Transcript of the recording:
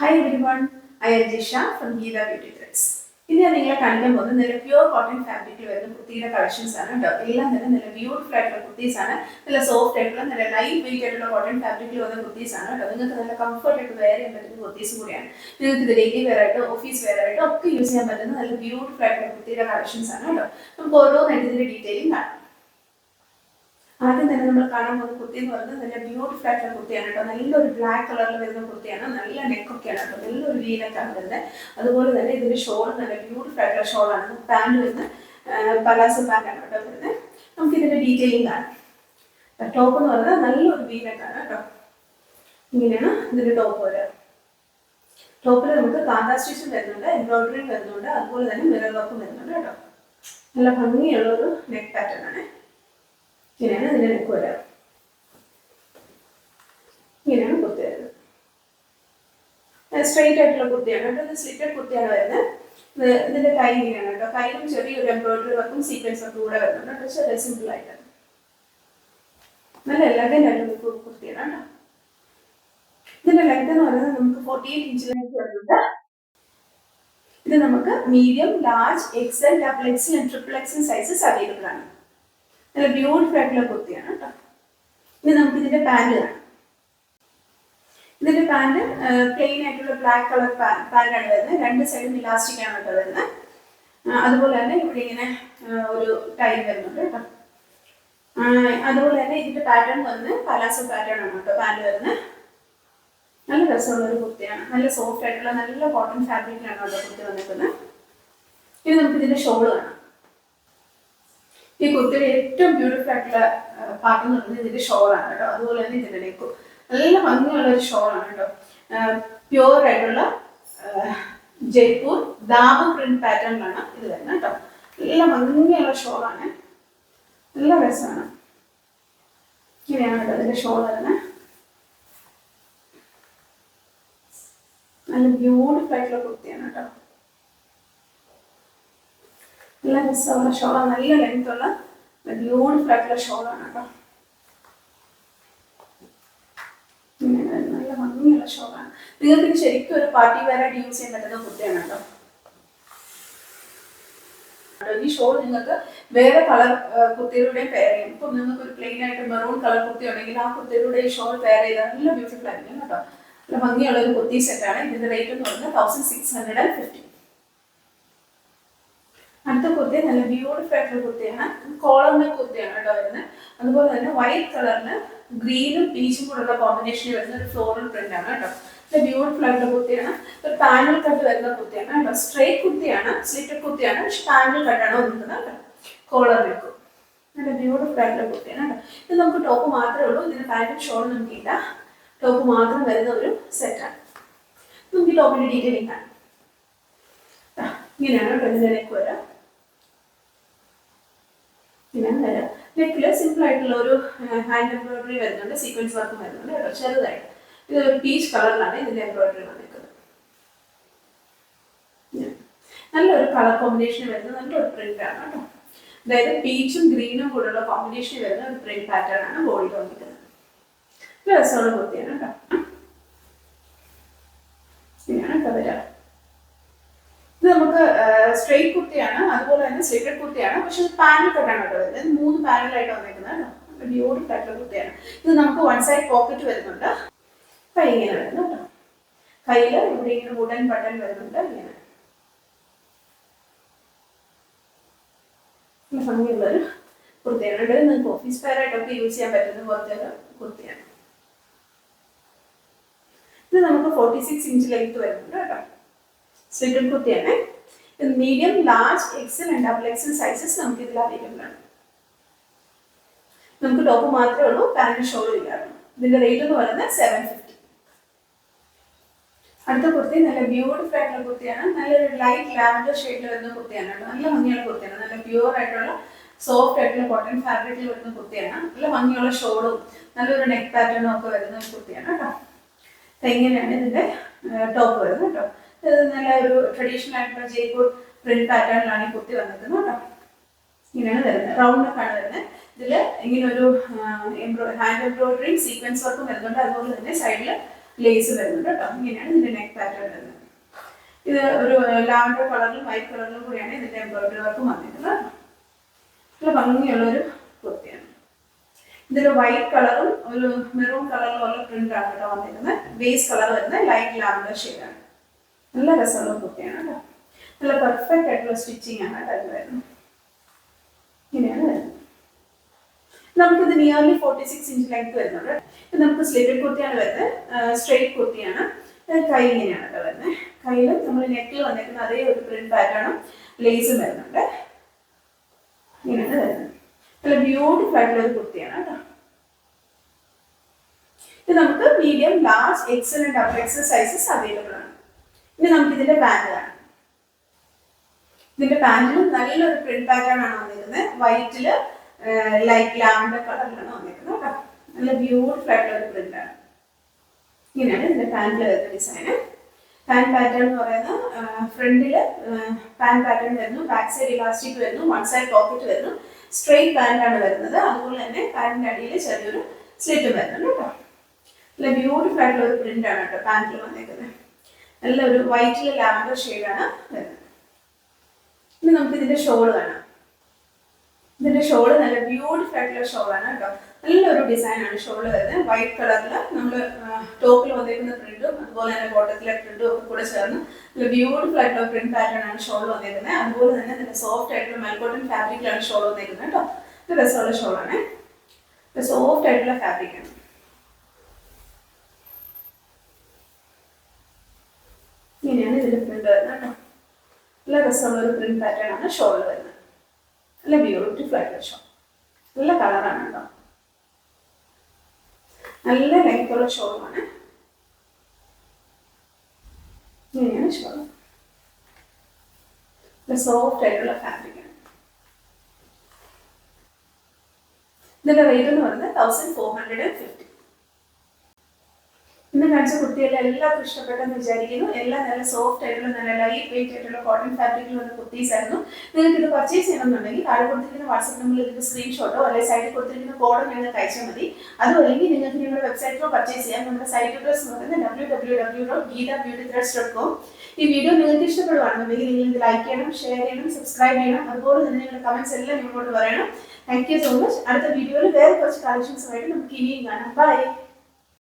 Hi everyone, I am Jisha from Geeta Beauty Threads. ഇന്ന് ഞാൻ നിങ്ങളെ കാണിക്കാൻ പോകുന്നത് നല്ല പ്യൂർ കോട്ടൺ ഫാബ്രിക്കിൽ വരുന്ന കുർത്തിയുടെ കളക്ഷൻസ് ആണ് കേട്ടോ. എല്ലാം തന്നെ നല്ല ബ്യൂട്ടിഫുൾ ആയിട്ടുള്ള കുർത്തീസ് ആണ്. നല്ല സോഫ്റ്റ് ആയിട്ടുള്ള നല്ല ലൈറ്റ് വെയിറ്റ് ആയിട്ടുള്ള കോട്ടൺ ഫാബ്രിക്കിൽ വന്ന കുർത്തീസ് ആണ് കേട്ടോ. നിങ്ങൾക്ക് നല്ല കംഫർട്ട് ആയിട്ട് വെയർ ചെയ്യാൻ പറ്റുന്ന കുർത്തീസ് കൂടിയാണ്. നിങ്ങൾക്ക് ഇത് ഡെയിലി വെയർ ആയിട്ട് ഓഫീസ് വെയർ ആയിട്ട് ഒക്കെ യൂസ് ചെയ്യാൻ പറ്റുന്ന നല്ല ബ്യൂട്ടിഫുൾ ആയിട്ടുള്ള കുർത്തിയുടെ കളക്ഷൻസ് ആണ് കേട്ടോ. നമുക്ക് ഓരോന്നായിട്ട് ഇതിന്റെ ഡീറ്റെയിലും കാണാം. ആദ്യം തന്നെ നമ്മൾ കാണാൻ പോകുന്ന കുർത്തി എന്ന് പറയുന്നത് നല്ല ബ്യൂട്ടിഫുൾ ആയിട്ടുള്ള കുർത്തിയാണ് കേട്ടോ. നല്ലൊരു ബ്ലാക്ക് കളറിൽ വരുന്ന കുർത്തിയാണ്. നല്ല നെക്കൊക്കെയാണ് കേട്ടോ. നല്ലൊരു വീനൊക്കെയാണ് വരുന്നത്. അതുപോലെ തന്നെ ഇതിന്റെ ഷോൾ നല്ല ബ്യൂട്ടിഫുൾ ആയിട്ടുള്ള ഷോളാണ്. പാൻറ് വരുന്ന പലാസോ പാൻറ്റാണ് കേട്ടോ വരുന്നത്. നമുക്ക് ഇതിന്റെ ഡീറ്റെയിലിംഗ് കാണാം. ടോപ്പ് എന്ന് പറയുന്നത് നല്ലൊരു വീനൊക്കെയാണ് കേട്ടോ. ഇങ്ങനെയാണ് ഇതിന്റെ ടോപ്പ് വരിക. ടോപ്പിൽ നമുക്ക് കാന്താ സ്റ്റിച്ചും വരുന്നുണ്ട്, എംബ്രോയിഡറിയും വരുന്നുണ്ട്, അതുപോലെ തന്നെ മിറർ വർക്കും വരുന്നുണ്ട് കേട്ടോ. നല്ല ഭംഗിയുള്ള ഒരു നെക്ക് പാറ്റേൺ ആണ്. ഇങ്ങനെയാണ് ഇതിന്റെ നെക്ക് വരിക. ഇങ്ങനെയാണ് കുർത്തി വരുന്നത്. സ്ട്രെയിറ്റ് ആയിട്ടുള്ള കുർത്തിയാണ് കേട്ടോ. ഇത് സ്ലിറ്റഡ് കുർത്തിയാണ് വരുന്നത്. ഇതിന്റെ കൈ ഇങ്ങനെയാണ് കേട്ടോ. കൈയിലും ചെറിയൊരു എംബ്രോയിഡറി വർക്കും സീക്വൻസ് വർക്കും കൂടെ വരുന്നുണ്ട് കേട്ടോ. ചെറിയ സിമ്പിൾ ആയിട്ട് നല്ല എലഗന്റ് ആയിട്ടുള്ള കുർത്തിയാണ് കേട്ടോ. ഇതിന്റെ ലെങ്ത് എന്ന് പറയുന്നത് നമുക്ക് 48 ഇഞ്ചിലേക്ക് വരുന്നുണ്ട്. ഇത് നമുക്ക് medium, large, XL, double XL and triple XL sizes available ആണ്. നല്ല ബ്യൂട്ടിഫുൾ ആയിട്ടുള്ള കുർത്തിയാണ് കേട്ടോ. ഇനി നമുക്ക് ഇതിന്റെ പാൻറ് കാണാം. ഇതിന്റെ പാൻറ് പ്ലെയിൻ ആയിട്ടുള്ള ബ്ലാക്ക് കളർ പാൻറ്റാണ് വരുന്നത്. രണ്ട് സൈഡും ഇലാസ്റ്റിക് ആണ് കേട്ടോ വരുന്നത്. അതുപോലെ തന്നെ ഇവിടെ ഇങ്ങനെ ഒരു ടൈ വരുന്നുണ്ട് കേട്ടോ. അതുപോലെ തന്നെ ഇതിന്റെ പാറ്റേൺ വന്ന് പലാസോ പാറ്റേൺ ആണ് കേട്ടോ പാൻറ് വരുന്നത്. നല്ല രസമുള്ള ഒരു കുർത്തിയാണ്. നല്ല സോഫ്റ്റ് ആയിട്ടുള്ള നല്ല കോട്ടൺ ഫാബ്രിക്കിലാണ് കേട്ടോ കുർത്തി വന്നിരിക്കുന്നത്. ഇനി നമുക്ക് ഇതിന്റെ ഷോൾ കാണാം. ഈ കുർത്തിയുടെ ഏറ്റവും ബ്യൂട്ടിഫുൾ ആയിട്ടുള്ള പാർട്ട് എന്ന് പറയുന്നത് ഇതിന്റെ ഷോളാണ് കേട്ടോ. അതുപോലെ തന്നെ ഇതിന്റെ നെക്കും നല്ല ഭംഗിയുള്ള ഒരു ഷോളാണ് കേട്ടോ. പ്യുവർ ആയിട്ടുള്ള ജയ്പൂർ ദാബു പ്രിന്റ് പാറ്റേണിലാണ് ഇത് വരുന്നത് കേട്ടോ. നല്ല ഭംഗിയുള്ള ഷോളാണ്. നല്ല രസമാണ്. ഇങ്ങനെയാണ് കേട്ടോ ഇതിന്റെ ഷോൾ വരുന്നത്. നല്ല ബ്യൂട്ടിഫുൾ ആയിട്ടുള്ള കുർത്തിയാണ് കേട്ടോ. നല്ല രസമുള്ള ഷോളാണ്. നല്ല ലെങ്ത് ഉള്ള ബ്യൂട്ടിഫുൾ ആയിട്ടുള്ള ഷോളാണ് കേട്ടോ. നല്ല ഭംഗിയുള്ള ഷോളാണ്. നിങ്ങൾക്ക് ഇത് ശരിക്കും ഒരു പാർട്ടി വെയർ ആയിട്ട് യൂസ് ചെയ്യാൻ പറ്റുന്ന കുർത്തിയാണ് കേട്ടോ. ഈ ഷോൾ നിങ്ങൾക്ക് വേറെ കളർ കുർത്തിയിലൂടെയും പെയർ ചെയ്യും. ഇപ്പം നിങ്ങൾക്ക് ഒരു പ്ലെയിൻ ആയിട്ട് മെറൂൺ കളർ കുർത്തി ഉണ്ടെങ്കിൽ ആ കുർത്തിയിലൂടെ ഈ ഷോൾ പെയർ ചെയ്താൽ നല്ല ബ്യൂട്ടിഫുൾ ആയിരിക്കും കേട്ടോ. നല്ല ഭംഗിയുള്ള ഒരു കുർത്തി സെറ്റാണ്. ഇതിന്റെ റേറ്റ് എന്ന് പറയുന്നത് 1650. അടുത്ത കുർത്തി നല്ല ബ്യൂട്ടിഫുൾ ആയിട്ടുള്ള കുർത്തിയാണ്. കോളർ നെക്ക് കുർത്തിയാണ് കേട്ടോ വരുന്നത്. അതുപോലെ തന്നെ വൈറ്റ് കളറിന് ഗ്രീനും പീച്ചും കൂടെയുള്ള കോമ്പിനേഷനിൽ വരുന്ന ഒരു ഫ്ലോറൽ പ്രിന്റ് ആണ് കേട്ടോ. നല്ല ബ്യൂട്ടിഫുൾ ആയിട്ടുള്ള കുർത്തിയാണ്. ഒരു പാനൽ കട്ട് വരുന്ന കുർത്തിയാണ് കേട്ടോ. സ്ട്രേറ്റ് കുർത്തിയാണ്, സ്ലിറ്റഡ് കുർത്തിയാണ്, പക്ഷെ പാനൽ കട്ടാണ് വന്നിരിക്കുന്നത് കേട്ടോ. കോളർ നെക്ക് നല്ല ബ്യൂട്ടിഫുൾ ആയിട്ടുള്ള കുർത്തിയാണ് കേട്ടോ. ഇത് നമുക്ക് ടോപ്പ് മാത്രമേ ഉള്ളൂ. ഇതിന് പാന്റും ഷോളും നമുക്കില്ല. ടോപ്പ് മാത്രം വരുന്ന ഒരു സെറ്റാണ്. നമുക്ക് ഈ ടോപ്പിന്റെ ഡീറ്റെയിലിംഗ് ആണ്. ഇങ്ങനെയാണ് കേട്ടോ ഇതിന്റെ നെക്ക് വരാം. പിന്നെ നെക്കില് സിമ്പിൾ ആയിട്ടുള്ള ഒരു ഹാൻഡ് എംബ്രോയിഡറി വരുന്നുണ്ട്, സീക്വൻസ് വർക്കും വരുന്നുണ്ട് കേട്ടോ. ചെറുതായിട്ട് ഇത് ഒരു പീച്ച് കളറിലാണ് ഇതിന്റെ എംബ്രോയിഡറി വന്നിരിക്കുന്നത്. നല്ലൊരു കളർ കോമ്പിനേഷൻ വരുന്ന നല്ലൊരു പ്രിന്റ് ആണ് കേട്ടോ. അതായത് പീച്ചും ഗ്രീനും കൂടെയുള്ള കോമ്പിനേഷൻ വരുന്ന ഒരു പ്രിന്റ് പാറ്റേൺ ആണ് ബോഡിയിൽ വന്നിരിക്കുന്നത്. രസമുള്ള കുർത്തിയാണ് കേട്ടോ. ഇങ്ങനെയാണ് കേട്ടോ വരിക. ഇത് നമുക്ക് സ്ട്രെയിറ്റ് കുർത്തിയാണ്, അതുപോലെ തന്നെ സ്ലിറ്റഡ് കുർത്തിയാണ്, പക്ഷെ ഇത് പാനൽ കട്ടാണ് കേട്ടോ വരുന്നത്. 3 പാനലായിട്ട് വന്നിരിക്കുന്നത് കേട്ടോ. ബ്യൂട്ടിഫുൾ ആയിട്ടുള്ള കുർത്തിയാണ്. ഇത് നമുക്ക് വൺ സൈഡ് പോക്കറ്റ് വരുന്നുണ്ട്. കൈ ഇങ്ങനെ വരുന്നു കേട്ടോ. കയ്യിൽ ഇവിടെ ഇങ്ങനെ വുഡൻ ബട്ടൺ വരുന്നുണ്ട്. ഇങ്ങനെ ഭംഗിയുള്ളൊരു കുർത്തിയാണ്. ഇവിടെ നിങ്ങൾക്ക് ഓഫീസ് വെയർ ആയിട്ടൊക്കെ യൂസ് ചെയ്യാൻ പറ്റുന്ന പോലത്തെ ഒരു കുർത്തിയാണ്. ഇത് നമുക്ക് 46 ഇഞ്ച് ലെങ്ത് വരുന്നുണ്ട് കേട്ടോ. സ്ലിറ്റഡ് കുർത്തിയാണ്. ഇത് medium, large, Excel and double XL sizes നമുക്ക് ഇതിൽ അവൈലബിൾ ആണ്. നമുക്ക് ടോപ്പ് മാത്രമേ ഉള്ളൂ, പാന്റ് ഷോളും ഇല്ല. ഇതിന്റെ റേറ്റ് എന്ന് പറയുന്നത് 750. അടുത്ത കുർത്തി നല്ല ബ്യൂട്ടിഫുൾ ആയിട്ടുള്ള കുർത്തിയാണ്. നല്ലൊരു ലൈറ്റ് ലാവൻഡർ ഷെയ്ഡിൽ വരുന്ന കുർത്തിയാണ്. നല്ല ഭംഗിയുള്ള കുർത്തിയാണ്. നല്ല പ്യൂർ ആയിട്ടുള്ള സോഫ്റ്റ് ആയിട്ടുള്ള കോട്ടൺ ഫാബ്രിക്കിൽ വരുന്ന കുർത്തിയാണ്. നല്ല ഭംഗിയുള്ള ഷോളും നല്ലൊരു നെക്ക് പാറ്റേണും ഒക്കെ വരുന്ന ഒരു കുർത്തിയാണ് കേട്ടോ. ഇങ്ങനെയാണ് ഇതിന്റെ ടോപ്പ് വരുന്നത് കേട്ടോ. ഇത് നല്ല ഒരു ട്രഡീഷണൽ ആയിട്ടുള്ള ജയ്പൂർ പ്രിന്റ് പാറ്റേണിലാണ് ഈ കുർത്തി വന്നിരിക്കുന്നത് കേട്ടോ. ഇങ്ങനെയാണ് വരുന്നത്. റൗണ്ട് നെക്കാണ് വരുന്നത്. ഇതിൽ ഇങ്ങനെ ഒരു ഹാൻഡ് എംബ്രോയിഡറിയും സീക്വൻസ് വർക്കും വരുന്നുണ്ട്. അതുപോലെ തന്നെ സൈഡിൽ ലേസ് വരുന്നുണ്ട് കേട്ടോ. ഇങ്ങനെയാണ് ഇതിന്റെ നെക്ക് പാറ്റേൺ വരുന്നത്. ഇത് ഒരു ലാവൻഡർ കളറിലും വൈറ്റ് കളറിലും കൂടിയാണ് ഇതിന്റെ എംബ്രോയിഡറി വർക്കും വന്നിരിക്കുന്നത്. നല്ല ഭംഗിയുള്ള ഒരു കുർത്തിയാണ്. ഇതൊരു വൈറ്റ് കളറും ഒരു മെറൂൺ കളറിലും ഉള്ള പ്രിന്റ് ആണ് കേട്ടോ വന്നിരിക്കുന്നത്. ബേസ് കളർ വരുന്നത് ലൈറ്റ് ലാവൻഡർ ഷെയ്ഡാണ്. നല്ല രസമുള്ള കുർത്തിയാണ് കേട്ടോ. നല്ല പെർഫെക്റ്റ് ആയിട്ടുള്ള സ്റ്റിച്ചിങ് ആണ് കേട്ടോ ഇത് വരുന്നത്. ഇങ്ങനെയാണ് വരുന്നത്. നമുക്കിത് നിയർലി 46 ഇഞ്ച് ലെങ്ത് വരുന്നുണ്ട്. ഇത് നമുക്ക് സ്ലിറ്റഡ് കുർത്തിയാണ് വരുന്നത്. സ്ട്രെയിറ്റ് കുർത്തിയാണ്. കൈ ഇങ്ങനെയാണ് കേട്ടോ വരുന്നത്. കയ്യിൽ നമ്മൾ നെക്കിൽ വന്നിരിക്കുന്ന അതേ ഒരു പ്രിന്റ് പാറ്റേണും ലേസും വരുന്നുണ്ട്. ഇങ്ങനെയാണ് വരുന്നത്. നല്ല ബ്യൂട്ടിഫുൾ ആയിട്ടുള്ള ഒരു കുർത്തിയാണ് കേട്ടോ. ഇത് നമുക്ക് medium, large, Excel and double XL sizes available ആണ്. ഇനി നമുക്ക് ഇതിന്റെ പാന്റ് കാണാം. ഇതിന്റെ പാന്റിലും നല്ലൊരു പ്രിന്റ് പാറ്റേൺ ആണ് വന്നിരിക്കുന്നത്. വൈറ്റില് ലൈറ്റ് ലാവൻഡർ കളറിലാണ് വന്നിരിക്കുന്നത് കേട്ടോ. നല്ല ബ്യൂട്ടിഫുൾ ആയിട്ടുള്ള ഒരു പ്രിന്റ് ആണ്. ഇങ്ങനെയാണ് ഇതിന്റെ പാന്റിൽ വരുന്ന ഡിസൈന്. പാന്റ് പാറ്റേൺ എന്ന് പറയുന്നത് ഫ്രണ്ടില് പാന്റ് പാറ്റേൺ വരുന്നു, ബാക്ക് സൈഡ് ഇലാസ്റ്റിക് വരുന്നു, വൺ സൈഡ് പോക്കറ്റ് വരുന്നു, സ്ട്രെയിറ്റ് പാന്റ് ആണ് വരുന്നത്. അതുപോലെ തന്നെ പാന്റിന്റെ അടിയിൽ ചെറിയൊരു സ്ലിറ്റും വരുന്നുണ്ട് കേട്ടോ. നല്ല ബ്യൂട്ടിഫുൾ ആയിട്ടുള്ള ഒരു പ്രിന്റ് ആണ് കേട്ടോ പാന്റിൽ വന്നേക്കുന്നത്. നല്ലൊരു വൈറ്റില് ലാവൻഡർ ഷെയ്ഡാണ് വരുന്നത്. ഇനി നമുക്ക് ഇതിന്റെ ഷോള് കാണാം. ഇതിന്റെ ഷോള് നല്ല ബ്യൂട്ടിഫുൾ ആയിട്ടുള്ള ഷോളാണ് കേട്ടോ. നല്ലൊരു ഡിസൈൻ ആണ് ഷോള് വരുന്നത്. വൈറ്റ് കളറിൽ നമ്മൾ ടോപ്പിൽ വന്നേക്കുന്ന പ്രിന്റും അതുപോലെ തന്നെ ബോട്ടത്തിലെ പ്രിന്റും ഒക്കെ കൂടെ ചേർന്ന് നല്ല ബ്യൂട്ടിഫുൾ ആയിട്ടുള്ള പ്രിന്റ് പാറ്റേൺ ആണ് ഷോൾ വന്നേക്കുന്നത്. അതുപോലെ തന്നെ നല്ല സോഫ്റ്റ് ആയിട്ടുള്ള മെൽക്കോട്ടൺ ഫാബ്രിക്കിലാണ് ഷോൾ വന്നേക്കുന്നത് കേട്ടോ. ഇത് രസമുള്ള ഷോളാണ്. സോഫ്റ്റ് ആയിട്ടുള്ള ഫാബ്രിക് ആണ്. ഇങ്ങനെയാണ് ഇതിന്റെ പ്രിന്റ് വരുന്നത് കേട്ടോ. നല്ല രസമുള്ള ഒരു പ്രിന്റ് പാറ്റേൺ ആണ് ഷോൾ വരുന്നത്. നല്ല ബ്യൂട്ടിഫുൾ ആയിട്ടുള്ള ഷോൾ. നല്ല കളറാണ് കേട്ടോ. നല്ല ലെങ്ത്തുള്ള ഷോളുമാണ്. ഇങ്ങനെയാണ് ഷോൾ. സോഫ്റ്റ് ആയിട്ടുള്ള ഫാബ്രിക് ആണ്. ഇതിന്റെ റേറ്റ് എന്ന് പറയുന്നത് 1450. ഇന്ന് കാണിച്ച കുർത്തിയെല്ലാം എല്ലാവർക്കും ഇഷ്ടപ്പെട്ടെന്ന് വിചാരിക്കുന്നു. എല്ലാം നല്ല സോഫ്റ്റ് ആയിട്ടുള്ള നല്ല ലൈറ്റ് വെയിറ്റ് ആയിട്ടുള്ള കോട്ടൺ ഫാബ്രിക്കിൽ വന്ന കുർത്തീസ് ആയിരുന്നു. നിങ്ങൾക്ക് ഇത് പർച്ചേസ് ചെയ്യണമെന്നുണ്ടെങ്കിൽ താഴെ കൊടുത്തിരിക്കുന്ന വാട്സ്ആപ്പ് നമ്പറിൽ ഇതിന്റെ സ്ക്രീൻഷോട്ടോ അല്ലെങ്കിൽ സൈഡിൽ കൊടുത്തിരിക്കുന്ന കോഡോ നിങ്ങൾക്ക് അയച്ചാൽ മതി. അതും അല്ലെങ്കിൽ നിങ്ങൾക്ക് നിങ്ങളുടെ വെബ്സൈറ്റിലോ പർച്ചേസ് ചെയ്യാം. നമ്മുടെ സൈറ്റ് അഡ്രസ് എന്ന് പറയുന്നത് www.geethabeautythreads.com. ഈ വീഡിയോ നിങ്ങൾക്ക് ഇഷ്ടപ്പെടുവാണെന്നുണ്ടെങ്കിൽ നിങ്ങൾ ഇത് ലൈക്ക് ചെയ്യണം, ഷെയർ ചെയ്യണം, സബ്സ്ക്രൈബ് ചെയ്യണം. അതുപോലെ തന്നെ നിങ്ങളുടെ കമന്റ്സ് എല്ലാം നിങ്ങളോട് പറയണം. Thank you so much. അടുത്ത വീഡിയോയിൽ വേറെ കുറച്ച് കളക്ഷൻസുമായിട്ട് നമുക്ക് ഇനിയും കാണാം. ബൈ.